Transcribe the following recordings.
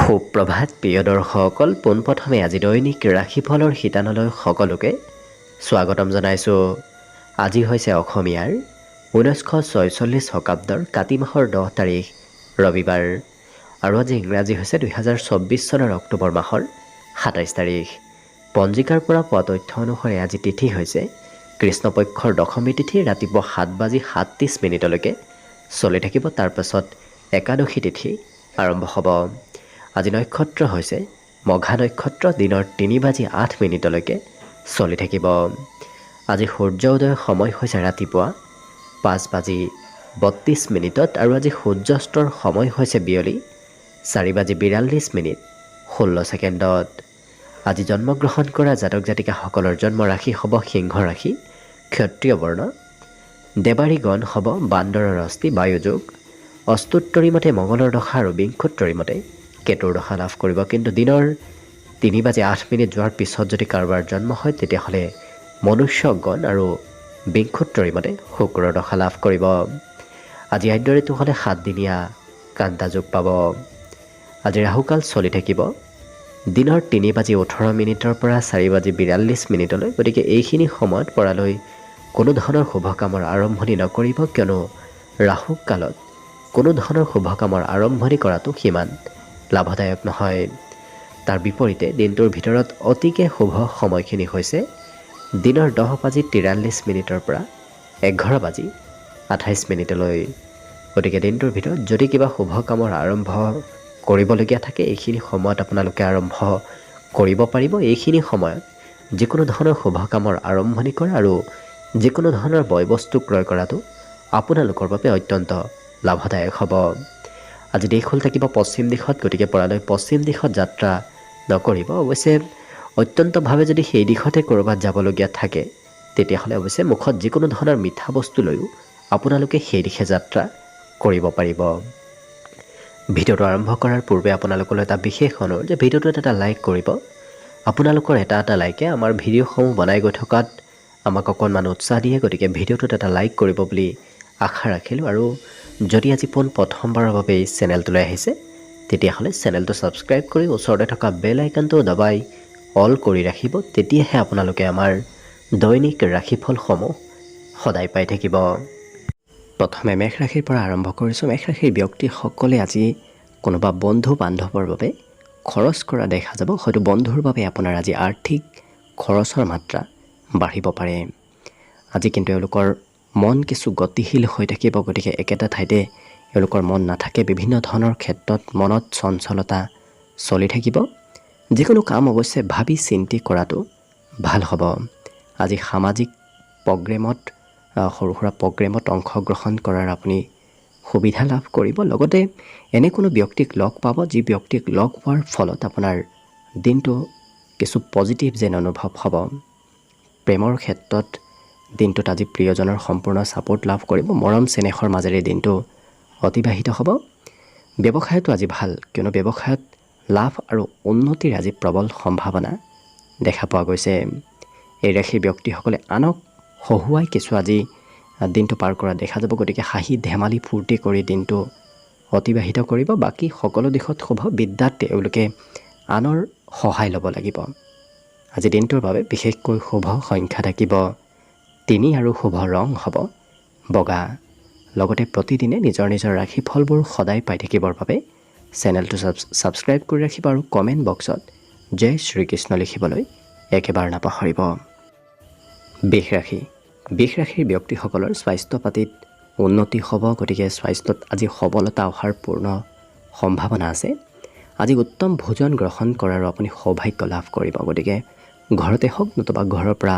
সুপ্ৰভাত প্ৰিয় দৰ্শকসকল, পোনপ্ৰথমে আজি দৈনিক ৰাশিফলৰ শিতানলৈ সকলোকে স্বাগতম জনাইছোঁ। আজি হৈছে অসমীয়াৰ 1946 শকাব্দৰ কাতি মাহৰ 10 তাৰিখ ৰবিবাৰ আৰু আজি ইংৰাজী হৈছে 2024 চনৰ অক্টোবৰ মাহৰ 27 তাৰিখ। পঞ্জিকাৰ পৰা পোৱা তথ্য অনুসৰি আজি তিথি হৈছে কৃষ্ণপক্ষৰ দশমী তিথি, ৰাতিপুৱা 7:37 চলি থাকিব। তাৰ পাছত একাদশী তিথি আৰম্ভ হ'ব। আজি নক্ষত্ৰ হৈছে মঘা নক্ষত্ৰ, দিনৰ 3:08 চলি থাকিব। আজি সূৰ্য উদয়ৰ সময় হৈছে ৰাতিপুৱা 5:32 আৰু আজি সূৰ্যাস্তৰ সময় হৈছে বিয়লি 4:42 16 ছেকেণ্ডত। আজি জন্মগ্ৰহণ কৰা জাতক জাতিকাসকলৰ জন্ম ৰাশি হ'ব সিংহ ৰাশি, ক্ষত্ৰিয় বৰ্ণ, দেৱাৰী গণ হ'ব বান্দৰৰ অস্থি, বায়ুযোগ, অস্তুত্তৰী মতে মঙলৰ দশা আৰু বিংশোত্তৰী মতে কেতুৰ দশা লাভ কৰিব। কিন্তু দিনৰ 3:08 যোৱাৰ পিছত যদি কাৰোবাৰ জন্ম হয় তেতিয়াহ'লে মনুষ্যগণ আৰু বিংশোত্তৰী মতে শুক্ৰৰ দশা লাভ কৰিব। আজি আদ্য ঋতু হ'লে 7 দিনীয়া কান্তা যোগ পাব। আজি ৰাহুকাল চলি থাকিব দিনৰ 3:18 পৰা 4:42। গতিকে এইখিনি সময়ত পৰালৈ কোনো ধৰণৰ শুভ কামৰ আৰম্ভণি নকৰিব, কিয়নো ৰাহুকালত কোনো ধৰণৰ শুভ কামৰ আৰম্ভণি কৰাটো সিমান লাভদায়ক নহয়। তাৰ বিপৰীতে দিনটোৰ ভিতৰত অতিকে শুভ সময়খিনি হৈছে দিনৰ 10:43 পৰা 11:28। গতিকে দিনটোৰ ভিতৰত যদি কিবা শুভ কামৰ আৰম্ভ কৰিবলগীয়া থাকে এইখিনি সময়ত আপোনালোকে আৰম্ভ কৰিব পাৰিব। এইখিনি সময়ত যিকোনো ধৰণৰ শুভ কামৰ আৰম্ভণি কৰা আৰু যিকোনো ধৰণৰ বয় বস্তু ক্ৰয় কৰাটো আপোনালোকৰ বাবে অত্যন্ত লাভদায়ক হ'ব। আজি দেশ হ'ল থাকিব পশ্চিম দিশত, গতিকে পৰালৈ পশ্চিম দিশত যাত্ৰা নকৰিব। অৱশ্যে অত্যন্তভাৱে যদি সেই দিশতে ক'ৰবাত যাবলগীয়া থাকে তেতিয়াহ'লে অৱশ্যে মুখত যিকোনো ধৰণৰ মিঠা বস্তু লৈও আপোনালোকে সেই দিশে যাত্ৰা কৰিব পাৰিব। ভিডিঅ'টো আৰম্ভ কৰাৰ পূৰ্বে আপোনালোকলৈ এটা বিশেষ অনুৰোধ যে ভিডিঅ'টোত এটা লাইক কৰিব। আপোনালোকৰ এটা লাইকে আমাৰ ভিডিঅ'সমূহ বনাই গৈ থকাত আমাক অকণমান উৎসাহ দিয়ে। গতিকে ভিডিঅ'টোত এটা লাইক কৰিব বুলি আশা ৰাখিলোঁ। আৰু যদি আজি প্ৰথমবাৰৰ বাবে এই চেনেলটোলৈ আহিছে তেতিয়াহ'লে চেনেলটো ছাবস্ক্ৰাইব কৰি ওচৰতে থকা বেল আইকনটো দবাই অল কৰি ৰাখিব। তেতিয়াহে আপোনালোকে আমাৰ দৈনিক ৰাশিফলসমূহ সদায় পাই থাকিব। প্ৰথমে মেষ ৰাশিৰ পৰা আৰম্ভ কৰিছোঁ। মেষ ৰাশিৰ ব্যক্তিসকলে আজি কোনোবা বন্ধু বান্ধৱৰ বাবে খৰচ কৰা দেখা যাব। হয়তো বন্ধুৰ বাবে আপোনাৰ আজি আৰ্থিক খৰচৰ মাত্ৰা বাঢ়িব পাৰে। আজি কিন্তু এওঁলোকৰ মন কিছু গতিশীল হৈ থাকিব। গতিকে একেটা ঠাইতে এওঁলোকৰ মন নাথাকে। বিভিন্ন ধৰণৰ ক্ষেত্ৰত মনত চঞ্চলতা চলি থাকিব। যিকোনো কাম অৱশ্যে ভাবি চিন্তি কৰাটো ভাল হ'ব। আজি সামাজিক প্ৰগ্ৰেমত সৰু সুৰা প্ৰগ্ৰেমত অংশগ্ৰহণ কৰাৰ আপুনি সুবিধা লাভ কৰিব। লগতে এনে কোনো ব্যক্তিক লগ পাব যি ব্যক্তিক লগ পোৱাৰ ফলত আপোনাৰ দিনটো কিছু পজিটিভ যেন অনুভৱ হ'ব। প্ৰেমৰ ক্ষেত্ৰত দিনটোত আজি প্ৰিয়জনৰ সম্পূৰ্ণ ছাপোৰ্ট লাভ কৰিব। মৰম চেনেহৰ মাজেৰে দিনটো অতিবাহিত হ'ব। ব্যৱসায়তো আজি ভাল, কিয়নো ব্যৱসায়ত লাভ আৰু উন্নতিৰ আজি প্ৰবল সম্ভাৱনা দেখা পোৱা গৈছে। এই ৰাশিৰ ব্যক্তিসকলে আনক হহুৱাই কিছু আজি দিনটো পাৰ কৰা দেখা যাব। গতিকে হাঁহি ধেমালি ফূৰ্তি কৰি দিনটো অতিবাহিত কৰিব। বাকী সকলো দিশত শুভ। বিদ্যাত তেওঁলোকে আনৰ সহায় ল'ব লাগিব। আজি দিনটোৰ বাবে বিশেষকৈ শুভ সংখ্যা থাকিব 3 আৰু শুভ ৰং হ'ব বগা। লগতে প্ৰতিদিনে নিজৰ ৰাশিফলবোৰ সদায় পাই থাকিবৰ বাবে চেনেলটো ছাবস্ক্ৰাইব কৰি ৰাখিব আৰু কমেণ্ট বক্সত জয় শ্ৰীকৃষ্ণ লিখিবলৈ একেবাৰে নাপাহৰিব। বৃষ ৰাশি। বৃষ ৰাশিৰ ব্যক্তিসকলৰ স্বাস্থ্য পাতিত উন্নতি হ'ব। গতিকে স্বাস্থ্যত আজি সবলতা অহাৰ পূৰ্ণ সম্ভাৱনা আছে। আজি উত্তম ভোজন গ্ৰহণ কৰাৰো আপুনি সৌভাগ্য লাভ কৰিব। গতিকে ঘৰতে হওক নতুবা ঘৰৰ পৰা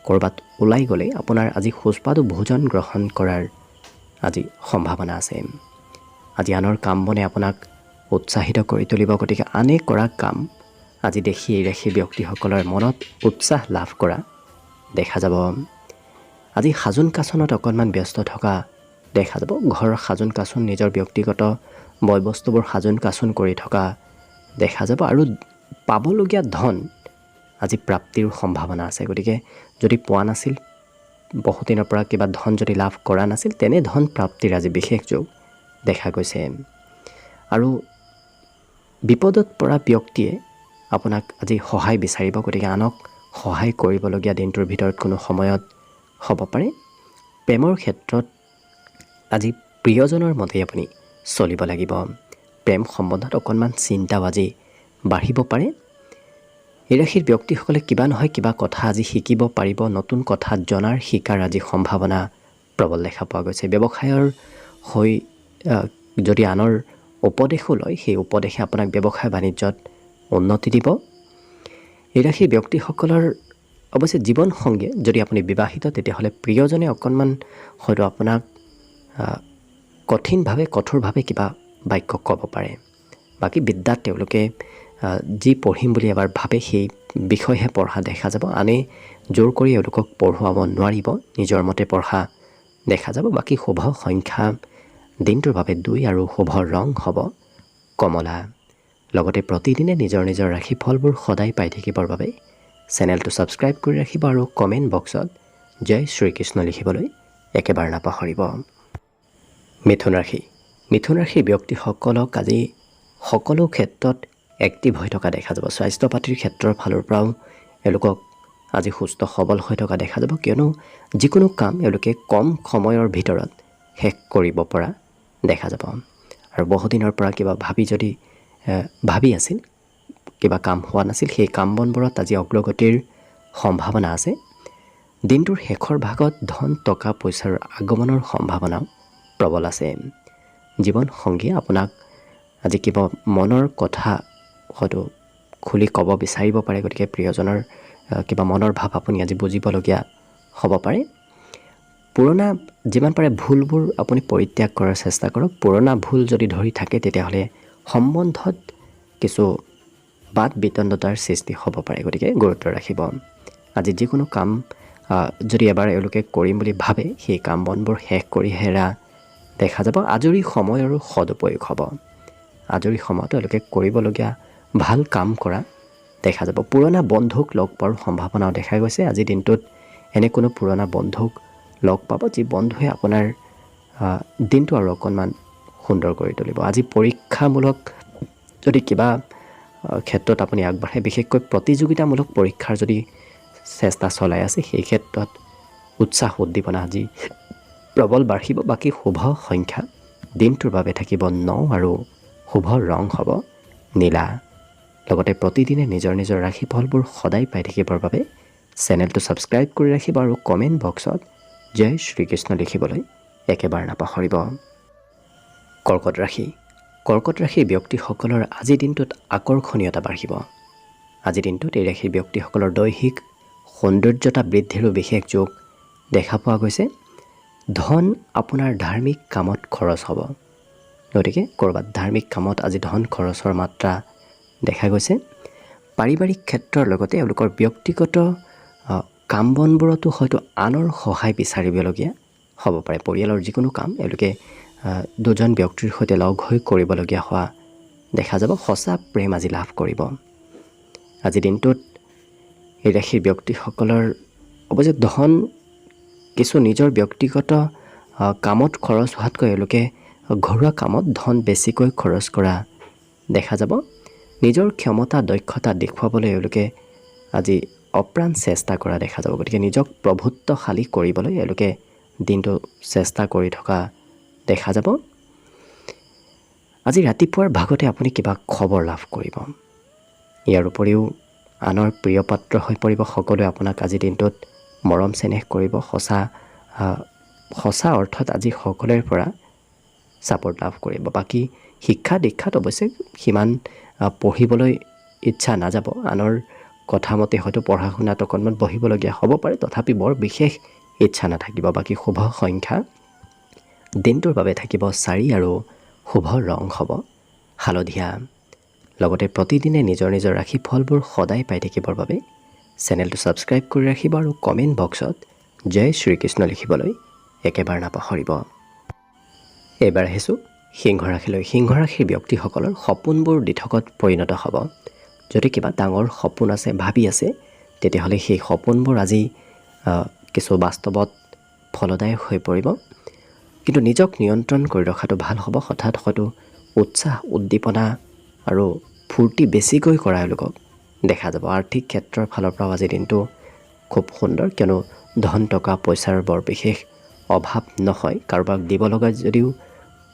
ক'ৰবাত ওলাই গ'লে আপোনাৰ আজি সুস্বাদু ভোজন গ্ৰহণ কৰাৰ আজি সম্ভাৱনা আছে। আজি আনৰ কাম বনে আপোনাক উৎসাহিত কৰি তুলিব। গতিকে আনে কৰা কাম আজি দেখি এই ৰাশি ব্যক্তিসকলৰ মনত উৎসাহ লাভ কৰা দেখা যাব। আজি সাজোন কাচোনত অকণমান ব্যস্ত থকা দেখা যাব। ঘৰৰ সাজোন কাচোন, নিজৰ ব্যক্তিগত বয় বস্তুবোৰ সাজোন কাচোন কৰি থকা দেখা যাব। আৰু পাবলগীয়া ধন আজি প্ৰাপ্তিৰ সম্ভাৱনা আছে। গতিকে যদি পোৱা নাছিল, বহুদিনৰ পৰা কিবা ধন যদি লাভ কৰা নাছিল, তেনে ধন প্ৰাপ্তিৰ আজি বিশেষ যোগ দেখা গৈছে। আৰু বিপদত পৰা ব্যক্তিয়ে আপোনাক আজি সহায় বিচাৰিব, গতিকে আনক সহায় কৰিবলগীয়া দিনটোৰ ভিতৰত কোনো সময়ত হ'ব পাৰে। প্ৰেমৰ ক্ষেত্ৰত আজি প্ৰিয়জনৰ মতে আপুনি চলিব লাগিব। প্ৰেম সম্বন্ধত অকণমান চিন্তাও আজি বাঢ়িব পাৰে। এই ৰাশিৰ ব্যক্তিসকলে কিবা নহয় কিবা কথা আজি শিকিব পাৰিব, নতুন কথা জনাৰ শিকাৰ আজি সম্ভাৱনা প্ৰবল দেখা পোৱা গৈছে। ব্যৱসায়ৰ হৈ যদি আনৰ উপদেশো লয়, সেই উপদেশে আপোনাক ব্যৱসায় বাণিজ্যত উন্নতি দিব। এই ৰাশিৰ ব্যক্তিসকলৰ অৱশ্যে জীৱনসংগীয়ে যদি আপুনি বিবাহিত, তেতিয়াহ'লে প্ৰিয়জনে অকণমান হয়তো আপোনাক কঠোৰভাৱে কিবা বাক্য ক'ব পাৰে। বাকী বিদ্যাত তেওঁলোকে যি পঢ়িম বুলি এবাৰ ভাবে সেই বিষয়হে পঢ়া দেখা যাব। আনে জোৰ কৰি এওঁলোকক পঢ়ুৱাব নোৱাৰিব, নিজৰ মতে পঢ়া দেখা যাব। বাকী শুভ সংখ্যা দিনটোৰ বাবে 2 আৰু শুভ ৰং হ'ব কমলা। লগতে প্ৰতিদিনে নিজৰ ৰাশিফলবোৰ সদায় পাই থাকিবৰ বাবে চেনেলটো ছাবস্ক্ৰাইব কৰি ৰাখিব আৰু কমেণ্ট বক্সত জয় শ্ৰীকৃষ্ণ লিখিবলৈ একেবাৰে নাপাহৰিব। মিথুন ৰাশি। মিথুন ৰাশিৰ ব্যক্তিসকলক আজি সকলো ক্ষেত্ৰত এক্টিভ হৈ থকা দেখা যাব। স্বাস্থ্য পাতিৰ ক্ষেত্ৰৰ ফালৰ পৰাও এওঁলোকক আজি সুস্থ সবল হৈ থকা দেখা যাব, কিয়নো যিকোনো কাম এওঁলোকে কম সময়ৰ ভিতৰত শেষ কৰিব পৰা দেখা যাব। আৰু বহুদিনৰ পৰা কিবা ভাবি আছিল, কিবা কাম হোৱা নাছিল, সেই কাম বনবোৰত আজি অগ্ৰগতিৰ সম্ভাৱনা আছে। দিনটোৰ শেষৰ ভাগত ধন টকা পইচাৰ আগমনৰ সম্ভাৱনাও প্ৰবল আছে। জীৱনসংগীয়ে আপোনাক আজি কিবা মনৰ কথা হয়তো খুলি ক'ব বিচাৰিব পাৰে, গতিকে প্ৰিয়জনৰ কিবা মনৰ ভাৱ আপুনি আজি বুজিবলগীয়া হ'ব পাৰে। পুৰণা যিমান পাৰে ভুলবোৰ আপুনি পৰিত্যাগ কৰাৰ চেষ্টা কৰক। পুৰণা ভুল যদি ধৰি থাকে তেতিয়াহ'লে সম্বন্ধত কিছু বাদ বিতণ্ডতাৰ সৃষ্টি হ'ব পাৰে, গতিকে গুৰুত্ব ৰাখিব। আজি যিকোনো কাম যদি এবাৰ এওঁলোকে কৰিম বুলি ভাবে, সেই কাম বনবোৰ শেষ কৰি হেৰা দেখা যাব। আজৰি সময়ৰো সদুপয়োগ হ'ব। আজৰি সময়ত এওঁলোকে কৰিবলগীয়া ভাল কাম কৰা দেখা যাব। পুৰণা বন্ধুক লগ পোৱাৰ সম্ভাৱনাও দেখা গৈছে। আজিৰ দিনটোত এনে কোনো পুৰণা বন্ধুক লগ পাব, যি বন্ধুৱে আপোনাৰ দিনটো আৰু অকণমান সুন্দৰ কৰি তুলিব। আজি পৰীক্ষামূলক যদি কিবা ক্ষেত্ৰত আপুনি আগবাঢ়ে, বিশেষকৈ প্ৰতিযোগিতামূলক পৰীক্ষাৰ যদি চেষ্টা চলাই আছে, সেই ক্ষেত্ৰত উৎসাহ উদ্দীপনা আজি প্ৰবল বাঢ়িব। বাকী শুভ সংখ্যা দিনটোৰ বাবে থাকিব 9 আৰু শুভ ৰং হ'ব নীলা। লগতে প্ৰতিদিনে নিজৰ ৰাশিফলবোৰ সদায় পাই থাকিবৰ বাবে চেনেলটো ছাবস্ক্ৰাইব কৰি ৰাখিব আৰু কমেণ্ট বক্সত জয় শ্ৰীকৃষ্ণ লিখিবলৈ একেবাৰে নাপাহৰিব। কৰ্কট ৰাশি। কৰ্কট ৰাশিৰ ব্যক্তিসকলৰ আজিৰ দিনটোত আকৰ্ষণীয়তা বাঢ়িব। আজিৰ দিনটোত এই ৰাশিৰ ব্যক্তিসকলৰ দৈহিক সৌন্দৰ্যতা বৃদ্ধিৰো বিশেষ যোগ দেখা পোৱা গৈছে। ধন আপোনাৰ ধাৰ্মিক কামত খৰচ হ'ব, গতিকে ক'ৰবাত ধাৰ্মিক কামত আজি ধন খৰচৰ মাত্ৰা দেখা গৈছে। পাৰিবাৰিক ক্ষেত্ৰৰ লগতে এওঁলোকৰ ব্যক্তিগত কাম বনবোৰতো হয়তো আনৰ সহায় বিচাৰিবলগীয়া হ'ব পাৰে। পৰিয়ালৰ যিকোনো কাম এওঁলোকে দুজন ব্যক্তিৰ সৈতে লগ হৈ কৰিবলগীয়া হোৱা দেখা যাব। সঁচা প্ৰেম আজি লাভ কৰিব। আজিৰ দিনটোত এই ৰাশিৰ ব্যক্তিসকলৰ অৱশ্যে ধন কিছু নিজৰ ব্যক্তিগত কামত খৰচ হোৱাতকৈ এওঁলোকে ঘৰুৱা কামত ধন বেছিকৈ খৰচ কৰা দেখা যাব। নিজৰ ক্ষমতা দক্ষতা দেখুৱাবলৈ এওঁলোকে আজি অপ্ৰাণ চেষ্টা কৰা দেখা যাব, গতিকে নিজক প্ৰভুত্বশালী কৰিবলৈ এওঁলোকে দিনটো চেষ্টা কৰি থকা দেখা যাব। আজি ৰাতিপুৱাৰ ভাগতে আপুনি কিবা খবৰ লাভ কৰিব। ইয়াৰ উপৰিও আনৰ প্ৰিয় পাত্ৰ হৈ পৰিব। সকলোৱে আপোনাক আজিৰ দিনটোত মৰম চেনেহ কৰিব। সঁচা অৰ্থত আজি সকলোৰে পৰা ছাপোৰ্ট লাভ কৰিব। বাকী শিক্ষা দীক্ষাত অৱশ্যে সিমান পঢ়িবলৈ ইচ্ছা নাযাব। আনৰ কথা মতে হয়তো পঢ়া শুনাত অকণমান বহিবলগীয়া হ'ব পাৰে, তথাপি বৰ বিশেষ ইচ্ছা নাথাকিব। বাকী শুভ সংখ্যা দিনটোৰ বাবে থাকিব 4 আৰু শুভ ৰং হ'ব হালধীয়া। লগতে প্ৰতিদিনে নিজৰ ৰাশিফলবোৰ সদায় পাই থাকিবৰ বাবে চেনেলটো ছাবস্ক্ৰাইব কৰি ৰাখিব আৰু কমেণ্ট বক্সত জয় শ্ৰীকৃষ্ণ লিখিবলৈ একেবাৰে নাপাহৰিব। এইবাৰ আহিছোঁ সিংহ ৰাশিলৈ। সিংহ ৰাশিৰ ব্যক্তিসকলৰ সপোনবোৰ দিঠকত পৰিণত হ'ব। যদি কিবা ডাঙৰ সপোন আছে, ভাবি আছে, তেতিয়াহ'লে সেই সপোনবোৰ আজি কিছু বাস্তৱত ফলদায়ক হৈ পৰিব। কিন্তু নিজক নিয়ন্ত্ৰণ কৰি ৰখাটো ভাল হ'ব। হঠাৎ হয়তো উৎসাহ উদ্দীপনা আৰু ফূৰ্তি বেছিকৈ কৰা এওঁলোকক দেখা যাব। আৰ্থিক ক্ষেত্ৰৰ ফালৰ পৰাও আজিৰ দিনটো খুব সুন্দৰ, কিয়নো ধন টকা পইচাৰ বৰ বিশেষ অভাৱ নহয়। কাৰোবাক দিব লগা যদিও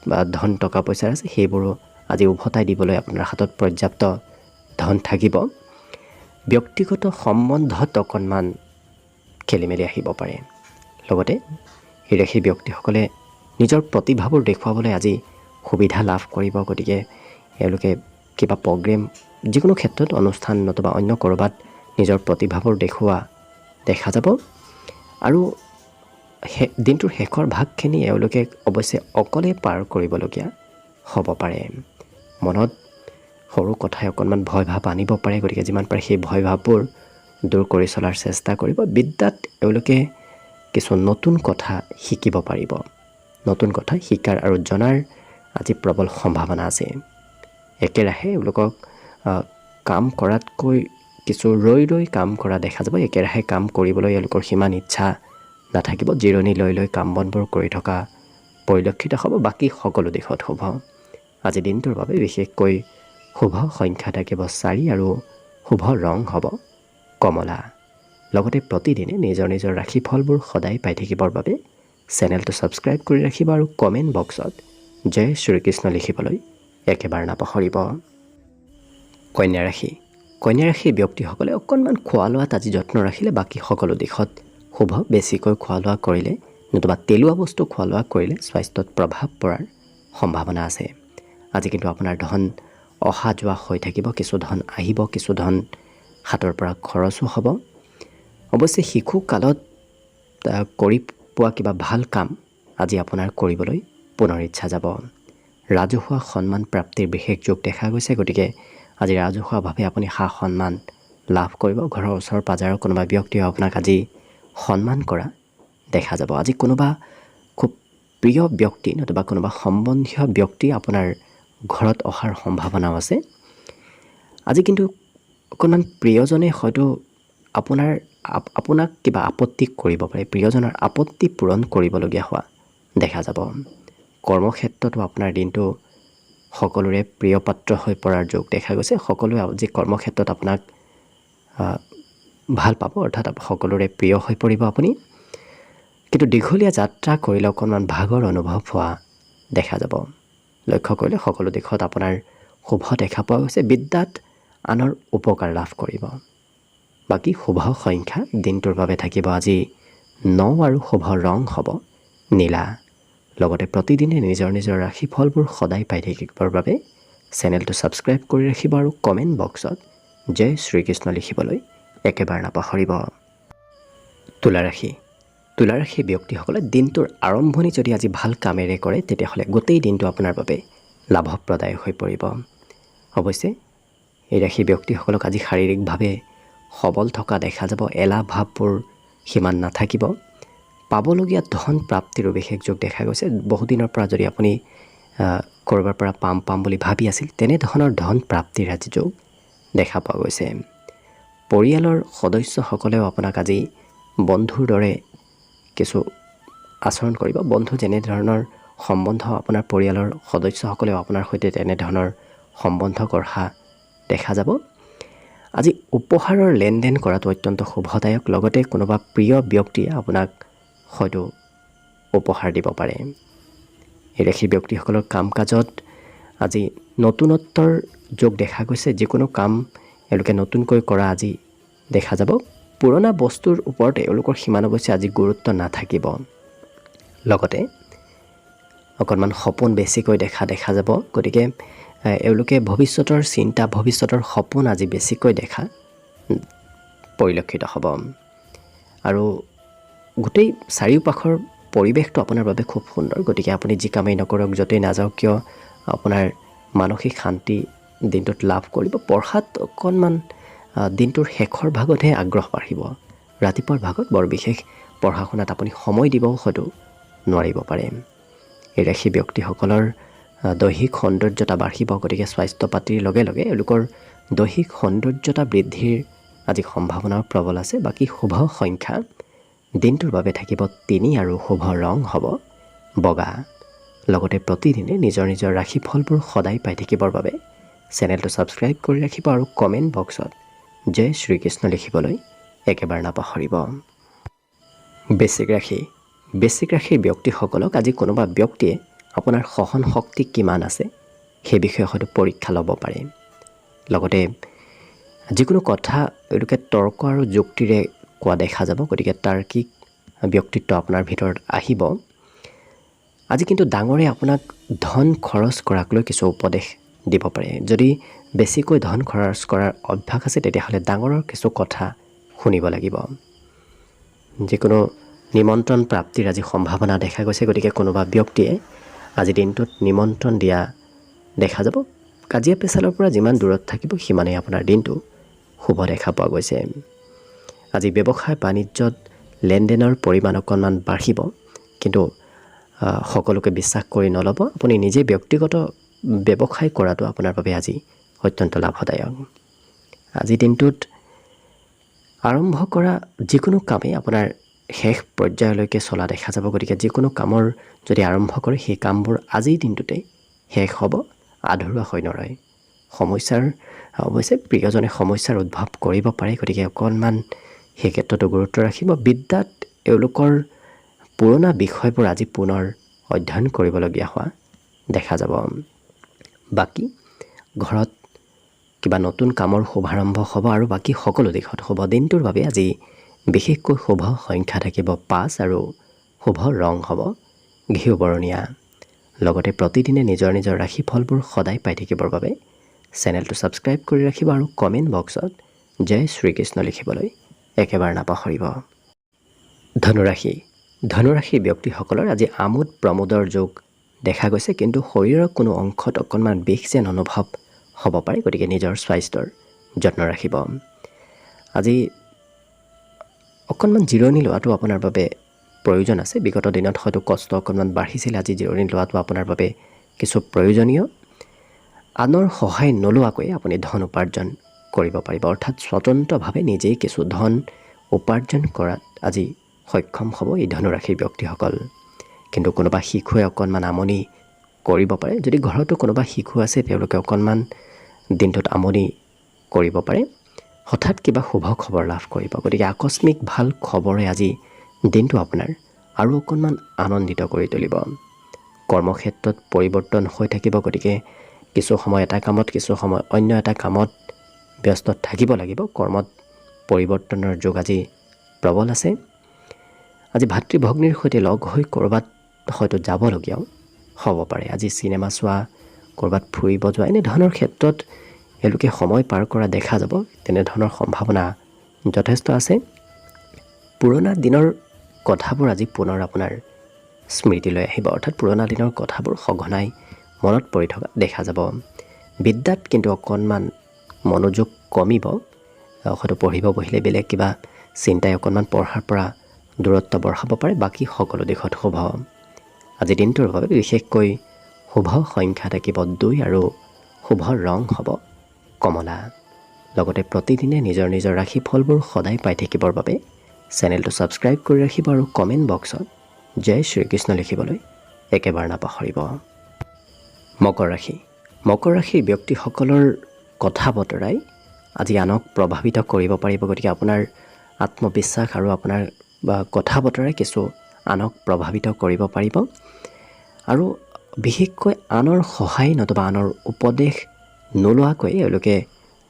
বা ধন টকা পইচাৰ আছে, সেইবোৰো আজি উভতাই দিবলৈ আপোনাৰ হাতত পৰ্যাপ্ত ধন থাকিব। ব্যক্তিগত সম্বন্ধত অকণমান খেলি মেলি আহিব পাৰে। লগতে এই ৰাশিৰ ব্যক্তিসকলে নিজৰ প্ৰতিভাবোৰ দেখুৱাবলৈ আজি সুবিধা লাভ কৰিব। গতিকে এওঁলোকে কিবা প্ৰগ্ৰেম, যিকোনো ক্ষেত্ৰত অনুষ্ঠান নতুবা অন্য ক'ৰবাত নিজৰ প্ৰতিভাবোৰ দেখুওৱা দেখা যাব। আৰু দিনটোৰ শেষৰ ভাগখিনি এওঁলোকে অৱশ্যে অকলে পাৰ কৰিবলগীয়া হ'ব পাৰে। মনত সৰু কথাই অকণমান ভয় ভাৱ আনিব পাৰে। গতিকে যিমান পাৰে সেই ভয় ভাৱবোৰ দূৰ কৰি চলাৰ চেষ্টা কৰিব। বিদ্যাত এওঁলোকে কিছু নতুন কথা শিকিব পাৰিব। নতুন কথা শিকাৰ আৰু জনাৰ আজি প্ৰবল সম্ভাৱনা আছে। একেৰাহে এওঁলোকক কাম কৰাতকৈ কিছু ৰৈ ৰৈ কাম কৰা দেখা যাব। একেৰাহে কাম কৰিবলৈ এওঁলোকৰ সিমান ইচ্ছা নাথাকিব। জিৰণি লৈ লৈ কাম বনবোৰ কৰি থকা পৰিলক্ষিত হ'ব। বাকী সকলো দিশত শুভ। আজি দিনটোৰ বাবে বিশেষকৈ শুভ সংখ্যা থাকিব 4 আৰু শুভ ৰং হ'ব কমলা। লগতে প্ৰতিদিনে নিজৰ নিজৰ ৰাশিফলবোৰ সদায় পাই থাকিবৰ বাবে চেনেলটো ছাবস্ক্ৰাইব কৰি ৰাখিব আৰু কমেণ্ট বক্সত জয় শ্ৰীকৃষ্ণ লিখিবলৈ একেবাৰে নাপাহৰিব। কন্যা ৰাশি। কন্যা ৰাশিৰ ব্যক্তিসকলে অকণমান খোৱা লোৱাত আজি যত্ন ৰাখিলে বাকী সকলো দিশত শুভ। বেছিকৈ খোৱা লোৱা কৰিলে নতুবা তেলোৱা বস্তু খোৱা লোৱা কৰিলে স্বাস্থ্যত প্ৰভাৱ পৰাৰ সম্ভাৱনা আছে। আজি কিন্তু আপোনাৰ ধন অহা যোৱা হৈ থাকিব। কিছু ধন আহিব, কিছু ধন হাতৰ পৰা খৰচো হ'ব। অৱশ্যে শিশুকালত কৰি পোৱা কিবা ভাল কাম আজি আপোনাৰ কৰিবলৈ পুনৰ ইচ্ছা যাব। ৰাজহুৱা সন্মান প্ৰাপ্তিৰ বিশেষ যোগ দেখা গৈছে। গতিকে আজি ৰাজহুৱাভাৱে আপুনি সা সন্মান লাভ কৰিব। ঘৰৰ ওচৰ পাজৰৰ কোনোবা ব্যক্তিয়ে আপোনাক আজি সন্মান কৰা দেখা যাব। আজি কোনোবা খুব প্ৰিয় ব্যক্তি নতুবা কোনোবা সম্বন্ধীয় ব্যক্তি আপোনাৰ ঘৰত অহাৰ সম্ভাৱনাও আছে। আজি কিন্তু অকণমান প্ৰিয়জনে হয়তো আপোনাক কিবা আপত্তি কৰিব পাৰে। প্ৰিয়জনৰ আপত্তি পূৰণ কৰিবলগীয়া হোৱা দেখা যাব। কৰ্মক্ষেত্ৰতো আপোনাৰ দিনটো সকলোৰে প্ৰিয় পাত্ৰ হৈ পৰাৰ যোগ দেখা গৈছে। সকলোৱে আজি কৰ্মক্ষেত্ৰত আপোনাক ভাল পাব, অৰ্থাৎ সকলোৰে প্ৰিয় হৈ পৰিব আপুনি। কিন্তু দীঘলীয়া যাত্ৰা কৰিলে অকণমান ভাগৰ অনুভৱ হোৱা দেখা যাব। লক্ষ্য কৰিলে সকলো দিশত আপোনাৰ শুভ দেখা পোৱা গৈছে। বিদ্যাত আনৰ উপকাৰ লাভ কৰিব। বাকী শুভ সংখ্যা দিনটোৰ বাবে থাকিব আজি 9 আৰু শুভ ৰং হ'ব নীলা। লগতে প্ৰতিদিনে নিজৰ নিজৰ ৰাশিফলবোৰ সদায় পাই থাকিবৰ বাবে চেনেলটো ছাবস্ক্ৰাইব কৰি ৰাখিব আৰু কমেণ্ট বক্সত জয় শ্ৰীকৃষ্ণ লিখিবলৈ একেবাৰে নাপাহৰিব। তুলা ৰাশি। তুলা ৰাশিৰ ব্যক্তিসকলে দিনটোৰ আৰম্ভণি যদি আজি ভাল কামেৰে কৰে তেতিয়াহ'লে গোটেই দিনটো আপোনাৰ বাবে লাভপ্ৰদায়ক হৈ পৰিব। অৱশ্যে এই ৰাশিৰ ব্যক্তিসকলক আজি শাৰীৰিকভাৱে সবল থকা দেখা যাব। এলাহ ভাৱবোৰ সিমান নাথাকিব। পাবলগীয়া ধন প্ৰাপ্তিৰো বিশেষ যোগ দেখা গৈছে। বহুদিনৰ পৰা যদি আপুনি ক'ৰবাৰ পৰা পাম বুলি ভাবি আছিল, তেনেধৰণৰ ধন প্ৰাপ্তিৰ আজি যোগ দেখা পোৱা গৈছে। পৰিয়ালৰ সদস্যসকলেও আপোনাক আজি বন্ধুৰ দৰে কিছু আচৰণ কৰিব। বন্ধু যেনেধৰণৰ সম্বন্ধ আপোনাৰ পৰিয়ালৰ সদস্যসকলেও আপোনাৰ সৈতে তেনেধৰণৰ সম্বন্ধ গঢ়া দেখা যাব। আজি উপহাৰৰ লেনদেন কৰাটো অত্যন্ত শুভদায়ক। লগতে কোনোবা প্ৰিয় ব্যক্তিয়ে আপোনাক হয়তো উপহাৰ দিব পাৰে। এই ৰাশিৰ ব্যক্তিসকলৰ কাম কাজত আজি নতুনত্বৰ যোগ দেখা গৈছে। যিকোনো কাম এওঁলোকে নতুনকৈ কৰা আজি দেখা যাব। পুৰণা বস্তুৰ ওপৰত এওঁলোকৰ সিমান অৱশ্যে আজি গুৰুত্ব নাথাকিব। লগতে অকণমান সপোন বেছিকৈ দেখা যাব। গতিকে এওঁলোকে ভৱিষ্যতৰ চিন্তা, ভৱিষ্যতৰ সপোন আজি বেছিকৈ দেখা পৰিলক্ষিত হ'ব। আৰু গোটেই চাৰিওপাশৰ পৰিৱেশটো আপোনাৰ বাবে খুব সুন্দৰ। গতিকে আপুনি যি কামেই নকৰক, য'তেই নাযাওক কিয়, আপোনাৰ মানসিক শান্তি দিনটোত লাভ কৰিব। পঢ়াত অকণমান দিনটোৰ শেষৰ ভাগতহে আগ্ৰহ বাঢ়িব। ৰাতিপুৱাৰ ভাগত বৰ বিশেষ পঢ়া শুনাত আপুনি সময় দিবও হয়তো নোৱাৰিব পাৰে। এই ৰাশি ব্যক্তিসকলৰ দৈহিক সৌন্দৰ্যতা বাঢ়িব। গতিকে স্বাস্থ্য পাতিৰ লগে লগে এওঁলোকৰ দৈহিক সৌন্দৰ্যতা বৃদ্ধিৰ আজি সম্ভাৱনাও প্ৰবল আছে। বাকী শুভ সংখ্যা দিনটোৰ বাবে থাকিব 3 আৰু শুভ ৰং হ'ব বগা। লগতে প্ৰতিদিনে নিজৰ নিজৰ ৰাশিফলবোৰ সদায় পাই থাকিবৰ বাবে চেনেলটো ছাবস্ক্ৰাইব কৰি ৰাখিব আৰু কমেণ্ট বক্সত জয় শ্ৰীকৃষ্ণ লিখিবলৈ একেবাৰে নাপাহৰিব। বৃশ্চিক ৰাশি। বৃশ্চিক ৰাশিৰ ব্যক্তিসকলক আজি কোনোবা ব্যক্তিয়ে আপোনাৰ সহন শক্তি কিমান আছে সেই বিষয়ে হয়তো পৰীক্ষা ল'ব পাৰে। লগতে যিকোনো কথা এওঁলোকে তৰ্ক আৰু যুক্তিৰে কোৱা দেখা যাব, গতিকে তাৰ্কিক ব্যক্তিত্ব আপোনাৰ ভিতৰত আহিব। আজি কিন্তু ডাঙৰে আপোনাক ধন খৰচ কৰাক লৈ কিছু উপদেশ দিব পাৰে। যদি বেছিকৈ ধন খৰচ কৰাৰ অভ্যাস আছে তেতিয়াহ'লে ডাঙৰৰ কিছু কথা শুনিব লাগিব। যিকোনো নিমন্ত্ৰণ প্ৰাপ্তিৰ আজি সম্ভাৱনা দেখা গৈছে, গতিকে কোনোবা ব্যক্তিয়ে আজি দিনটোত নিমন্ত্ৰণ দিয়া দেখা যাব। কাজিয়া পেচালৰ পৰা যিমান দূৰত থাকিব সিমানেই আপোনাৰ দিনটো শুভ দেখা পোৱা গৈছে। আজি ব্যৱসায় বাণিজ্যত লেনদেনৰ পৰিমাণ অকণমান বাঢ়িব, কিন্তু সকলোকে বিশ্বাস কৰি নল'ব। আপুনি নিজে ব্যক্তিগত ব্যৱসায় কৰাটো আপোনাৰ বাবে আজি অত্যন্ত লাভদায়ক। আজি দিনটোত আৰম্ভ কৰা যিকোনো কামেই আপোনাৰ শেষ পৰ্যায়লৈকে চলা দেখা যাব, গতিকে যিকোনো কামৰ যদি আৰম্ভ কৰে সেই কামবোৰ আজিৰ দিনটোতে শেষ হ'ব, আধৰুৱা হৈ নৰয়। সমস্যাৰ অৱশ্যে প্ৰিয়জনে সমস্যাৰ উদ্ভৱ কৰিব পাৰে, গতিকে অকণমান সেই ক্ষেত্ৰতো গুৰুত্ব ৰাখিব। বিদ্যাত এওঁলোকৰ পুৰণা বিষয়বোৰ আজি পুনৰ অধ্যয়ন কৰিবলগীয়া হোৱা দেখা যাব। বাকী ঘৰত কিবা নতুন কামৰ শুভাৰম্ভ হ'ব আৰু বাকী সকলো দিশত শুভ। দিনটোৰ বাবে আজি বিশেষকৈ শুভ সংখ্যা থাকিব 5 আৰু শুভ ৰং হ'ব ঘিউ বৰণীয়া। লগতে প্ৰতিদিনে নিজৰ নিজৰ ৰাশিফলবোৰ সদায় পাই থাকিবৰ বাবে চেনেলটো ছাবস্ক্ৰাইব কৰি ৰাখিব আৰু কমেণ্ট বক্সত জয় শ্ৰীকৃষ্ণ লিখিবলৈ একেবাৰে নাপাহৰিব। ধনুৰাশি। ধনুৰাশিৰ ব্যক্তিসকলৰ আজি আমোদ প্ৰমোদৰ যোগ দেখা গৈছে, কিন্তু শৰীৰৰ কোনো অংশত অকণমান বিষ যেন অনুভৱ হ'ব পাৰে, গতিকে নিজৰ স্বাস্থ্যৰ যত্ন ৰাখিব। আজি অকণমান জিৰণি লোৱাটো আপোনাৰ বাবে প্ৰয়োজন আছে। বিগত দিনত হয়তো কষ্ট অকণমান বাঢ়িছিল, আজি জিৰণি লোৱাটো আপোনাৰ বাবে কিছু প্ৰয়োজনীয়। আনৰ সহায় নোলোৱাকৈ আপুনি ধন উপাৰ্জন কৰিব পাৰিব, অৰ্থাৎ স্বতন্ত্ৰভাৱে নিজেই কিছু ধন উপাৰ্জন কৰাত আজি সক্ষম হ'ব এই ধনুৰাশিৰ ব্যক্তিসকল। কিন্তু কোনোবা শিশুৱে অকণমান আমনি কৰিব পাৰে। যদি ঘৰতো কোনোবা শিশু আছে তেওঁলোকে অকণমান দিনটোত আমনি কৰিব পাৰে। হঠাৎ কিবা শুভ খবৰ লাভ কৰিব, গতিকে আকস্মিক ভাল খবৰে আজি দিনটো আপোনাৰ আৰু অকণমান আনন্দিত কৰি তুলিব। কৰ্মক্ষেত্ৰত পৰিৱৰ্তন হৈ থাকিব, গতিকে কিছু সময় এটা কামত কিছু সময় অন্য এটা কামত ব্যস্ত থাকিব লাগিব। কৰ্মত পৰিৱৰ্তনৰ যোগ আজি প্ৰবল আছে। আজি ভাতৃ ভগ্নীৰ সৈতে লগ হৈ ক'ৰবাত হয়তো যাবলগীয়াও হ'ব পাৰে। আজি চিনেমা চোৱা, ক'ৰবাত ফুৰিব যোৱা এনেধৰণৰ ক্ষেত্ৰত এওঁলোকে সময় পাৰ কৰা দেখা যাব। তেনেধৰণৰ সম্ভাৱনা যথেষ্ট আছে। পুৰণা দিনৰ কথাবোৰ আজি পুনৰ আপোনাৰ স্মৃতিলৈ আহিব, অৰ্থাৎ পুৰণা দিনৰ কথাবোৰ সঘনাই মনত পৰি থকা দেখা যাব। বিদ্যাত কিন্তু অকণমান মনোযোগ কমিব, হয়তো পঢ়িব বহিলে বেলেগ কিবা চিন্তাই অকণমান পঢ়াৰ পৰা দূৰত্ব বঢ়াব পাৰে। বাকী সকলো দিশত শুভ। আজি দিনটোৰ বাবে বিশেষকৈ শুভ সংখ্যা থাকিব 2 আৰু শুভ ৰং হ'ব কমলা। লগতে প্ৰতিদিনে নিজৰ নিজৰ ৰাশিফলবোৰ সদায় পাই থাকিবৰ বাবে চেনেলটো ছাবস্ক্ৰাইব কৰি ৰাখিব আৰু কমেণ্ট বক্সত জয় শ্ৰীকৃষ্ণ লিখিবলৈ একেবাৰে নাপাহৰিব। মকৰ ৰাশি। মকৰ ৰাশিৰ ব্যক্তিসকলৰ কথা বতৰাই আজি আনক প্ৰভাৱিত কৰিব পাৰিব, গতিকে আপোনাৰ আত্মবিশ্বাস আৰু আপোনাৰ কথা বতৰাই কিছু আনক প্ৰভাৱিত কৰিব পাৰিব। আৰু বিশেষকৈ আনৰ সহায় নতুবা আনৰ উপদেশ নোলোৱাকৈ এওঁলোকে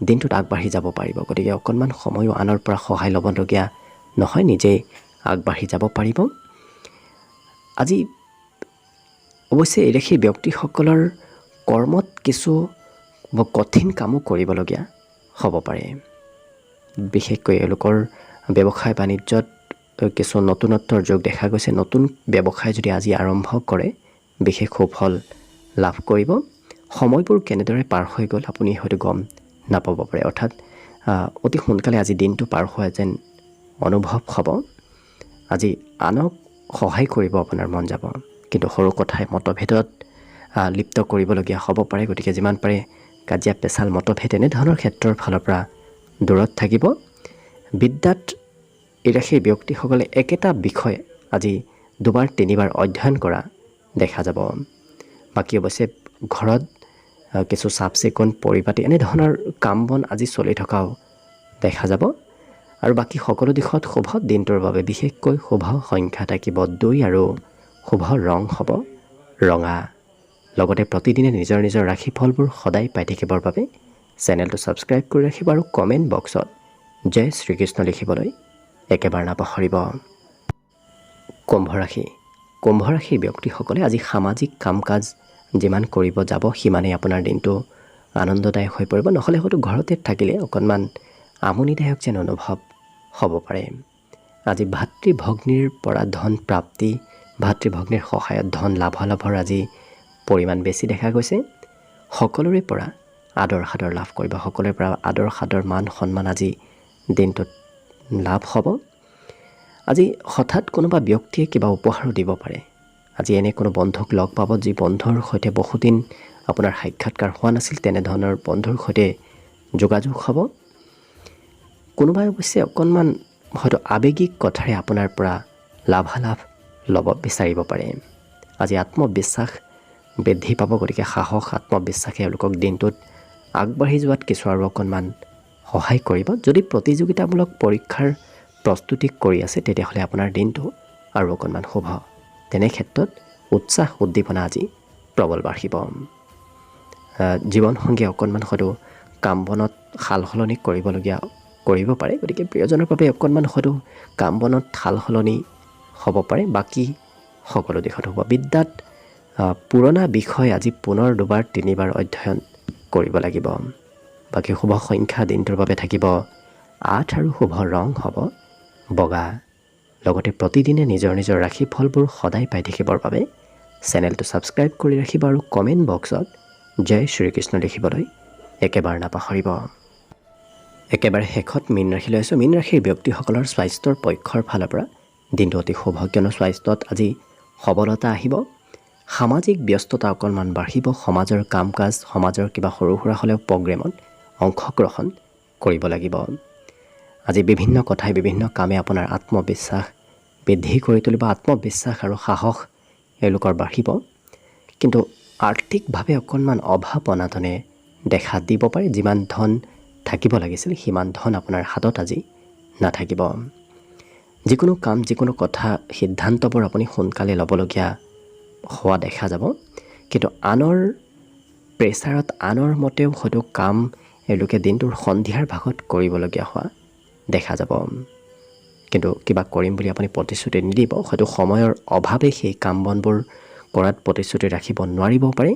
দিনটোত আগবাঢ়ি যাব পাৰিব, গতিকে অকণমান সময়ো আনৰ পৰা সহায় ল'বলগীয়া নহয়, নিজেই আগবাঢ়ি যাব পাৰিব। আজি অৱশ্যে এই ৰাশিৰ ব্যক্তিসকলৰ কৰ্মত কিছু কঠিন কামো কৰিবলগীয়া হ'ব পাৰে। বিশেষকৈ এওঁলোকৰ ব্যৱসায় বাণিজ্যত কিছু নতুনত্বৰ যোগ দেখা গৈছে। নতুন ব্যৱসায় যদি আজি আৰম্ভ কৰে বিশেষ সুফল লাভ কৰিব। সময়বোৰ কেনেদৰে পাৰ হৈ গ'ল আপুনি হয়তো গম নাপাব পাৰে, অৰ্থাৎ অতি সোনকালে আজি দিনটো পাৰ হোৱা যেন অনুভৱ হ'ব। আজি আনক সহায় কৰিব আপোনাৰ মন যাব, কিন্তু সৰু কথাই মতভেদত লিপ্ত কৰিবলগীয়া হ'ব পাৰে, গতিকে যিমান পাৰে কাজিয়া পেচাল মতভেদ এনেধৰণৰ ক্ষেত্ৰৰ ফালৰ পৰা দূৰত থাকিব। বিদ্যাত এই ৰাশিৰ ব্যক্তিসকলে একেটা বিষয়ে আজি 2-3 বাৰ অধ্যয়ন কৰা দেখা যাব। বাকী অৱশ্যে ঘৰত কিছু চাফ চিকুণ পৰিপাটি এনেধৰণৰ কাম বন আজি চলি থকাও দেখা যাব। আৰু বাকী সকলো দিশত শুভ। দিনটোৰ বাবে বিশেষকৈ শুভ সংখ্যা থাকিব 2 আৰু শুভ ৰং হ'ব ৰঙা। লগতে প্ৰতিদিনে নিজৰ নিজৰ ৰাশিফলবোৰ সদায় পাই থাকিবৰ বাবে চেনেলটো ছাবস্ক্ৰাইব কৰি ৰাখিব আৰু কমেণ্ট বক্সত জয় শ্ৰীকৃষ্ণ লিখিবলৈ একেবাৰে নাপাহৰিব। কুম্ভ ৰাশি। কুম্ভ ৰাশিৰ ব্যক্তিসকলে আজি সামাজিক কাম কাজ যিমান কৰিব যাব সিমানেই আপোনাৰ দিনটো আনন্দদায়ক হৈ পৰিব। নহ'লে হয়তো ঘৰতে থাকিলে অকণমান আমনিদায়ক যেন অনুভৱ হ'ব পাৰে। আজি ভাতৃ ভগ্নীৰ পৰা ধন প্ৰাপ্তি, ভাতৃ ভগ্নীৰ সহায়ত ধন লাভালাভৰ আজি পৰিমাণ বেছি দেখা গৈছে। সকলোৰে পৰা আদৰ সাদৰ লাভ কৰিব। সকলোৰে পৰা আদৰ সাদৰ মান সন্মান আজি দিনটোত লাভ হ'ব। আজি হঠাৎ কোনোবা ব্যক্তিয়ে কিবা উপহাৰো দিব পাৰে। আজি এনে কোনো বন্ধুক লগ পাব যি বন্ধুৰ সৈতে বহুদিন আপোনাৰ সাক্ষাৎকাৰ হোৱা নাছিল, তেনেধৰণৰ বন্ধুৰ সৈতে যোগাযোগ হ'ব। কোনোবাই অৱশ্যে অকণমান হয়তো আৱেগিক কথাৰে আপোনাৰ পৰা লাভালাভ ল'ব বিচাৰিব পাৰে। আজি আত্মবিশ্বাস বৃদ্ধি পাব, গতিকে সাহস আত্মবিশ্বাসে এওঁলোকক দিনটোত আগবাঢ়ি যোৱাত কিছু আৰু অকণমান সহায় কৰিব। যদি প্ৰতিযোগিতামূলক পৰীক্ষাৰ প্ৰস্তুতি কৰি আছে তেতিয়াহ'লে আপোনাৰ দিনটো আৰু অকণমান শুভ। তেনে ক্ষেত্ৰত উৎসাহ উদ্দীপনা আজি প্ৰবল বাঢ়িব। জীৱনসংগীয়ে অকণমান হয়তো কাম বনত সাল সলনি কৰিব পাৰে, গতিকে প্ৰিয়জনৰ বাবে অকণমান হয়তো কাম বনত সাল সলনি হ'ব পাৰে। বাকী সকলো দিশত হ'ব। বিদ্যাত পুৰণা বিষয় আজি পুনৰ 2-3 অধ্যয়ন কৰিব লাগিব। বাকী শুভ সংখ্যা দিনটোৰ বাবে থাকিব 8 আৰু শুভ ৰং হ'ব বগা। লগতে প্ৰতিদিনে নিজৰ নিজৰ ৰাশিফলবোৰ সদায় পাই থাকিবৰ বাবে চেনেলটো ছাবস্ক্ৰাইব কৰি ৰাখিব আৰু কমেণ্ট বক্সত জয় শ্ৰীকৃষ্ণ লিখিবলৈ একেবাৰে নাপাহৰিব। একেবাৰে শেষত মীন ৰাশিলৈ আছোঁ। মীন ৰাশিৰ ব্যক্তিসকলৰ স্বাস্থ্যৰ পক্ষৰ ফালৰ পৰা দিনটো অতি শুভ, কিয়নো স্বাস্থ্যত আজি সবলতা আহিব। সামাজিক ব্যস্ততা অকণমান বাঢ়িব। সমাজৰ কাম কাজ, সমাজৰ কিবা সৰু সুৰা হ'লেও প্ৰগ্ৰেমত অংশগ্ৰহণ কৰিব লাগিব। আজি বিভিন্ন কথাই বিভিন্ন কামে আপোনাৰ আত্মবিশ্বাস বৃদ্ধি কৰি তুলিব। আত্মবিশ্বাস আৰু সাহস এওঁলোকৰ বাঢ়িব। কিন্তু আৰ্থিকভাৱে অকণমান অভাৱ অনাটনে দেখা দিব পাৰে। যিমান ধন থাকিব লাগিছিল সিমান ধন আপোনাৰ হাতত আজি নাথাকিব। যিকোনো কাম, যিকোনো কথা, সিদ্ধান্তবোৰ আপুনি সোনকালে ল'বলগীয়া হোৱা দেখা যাব। কিন্তু আনৰ প্ৰেছাৰত, আনৰ মতেও হয়তো কাম এওঁলোকে দিনটোৰ সন্ধিয়াৰ ভাগত কৰিবলগীয়া হোৱা দেখা যাব। কিন্তু কিবা কৰিম বুলি আপুনি প্ৰতিশ্ৰুতি নিদিব। হয়তো সময়ৰ অভাৱে সেই কাম বনবোৰ কৰাত প্ৰতিশ্ৰুতি ৰাখিব নোৱাৰিবও পাৰে।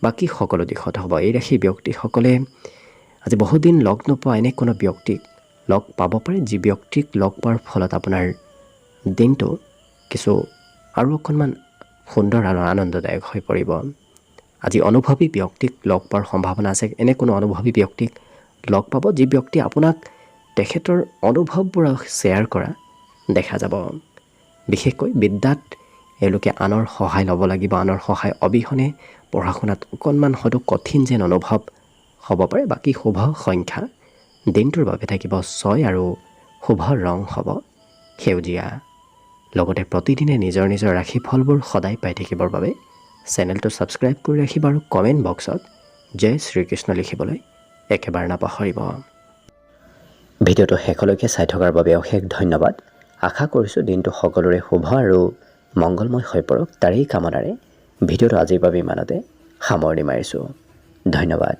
বাকী সকলো দিশত হ'ব। এই ৰাশি ব্যক্তিসকলে আজি বহুদিন লগ নোপোৱা এনে কোনো ব্যক্তিক লগ পাব পাৰে, যি ব্যক্তিক লগ পোৱাৰ ফলত আপোনাৰ দিনটো কিছু আৰু অকণমান সুন্দৰ আৰু আনন্দদায়ক হৈ পৰিব। আজি অনুভৱী ব্যক্তিক লগ পোৱাৰ সম্ভাৱনা আছে। এনে কোনো অনুভৱী ব্যক্তিক লগ পাব যি ব্যক্তি আপোনাক তেখেতৰ অনুভৱবোৰ শ্বেয়াৰ কৰা দেখা যাব। বিশেষকৈ বিদ্যাত এওঁলোকে আনৰ সহায় ল'ব লাগিব। আনৰ সহায় অবিহনে পঢ়া শুনাত অকণমান হয়তো কঠিন যেন অনুভৱ হ'ব পাৰে। বাকী শুভ সংখ্যা দিনটোৰ বাবে থাকিব 6 আৰু শুভ ৰং হ'ব সেউজীয়া। লগতে প্ৰতিদিনে নিজৰ নিজৰ ৰাশিফলবোৰ সদায় পাই থাকিবৰ বাবে চেনেলটো ছাবস্ক্ৰাইব কৰি ৰাখিব আৰু কমেণ্ট বক্সত জয় শ্ৰীকৃষ্ণ লিখিবলৈ একেবাৰে নাপাহৰিব। ভিডিঅ'টো শেষলৈকে চাই থকাৰ বাবে অশেষ ধন্যবাদ। আশা কৰিছোঁ দিনটো সকলোৰে শুভ আৰু মংগলময় হৈ পৰক। তাৰেই কামনাৰে ভিডিঅ'টো আজিৰ বাবে ইমানতে সামৰণি মাৰিছোঁ। ধন্যবাদ।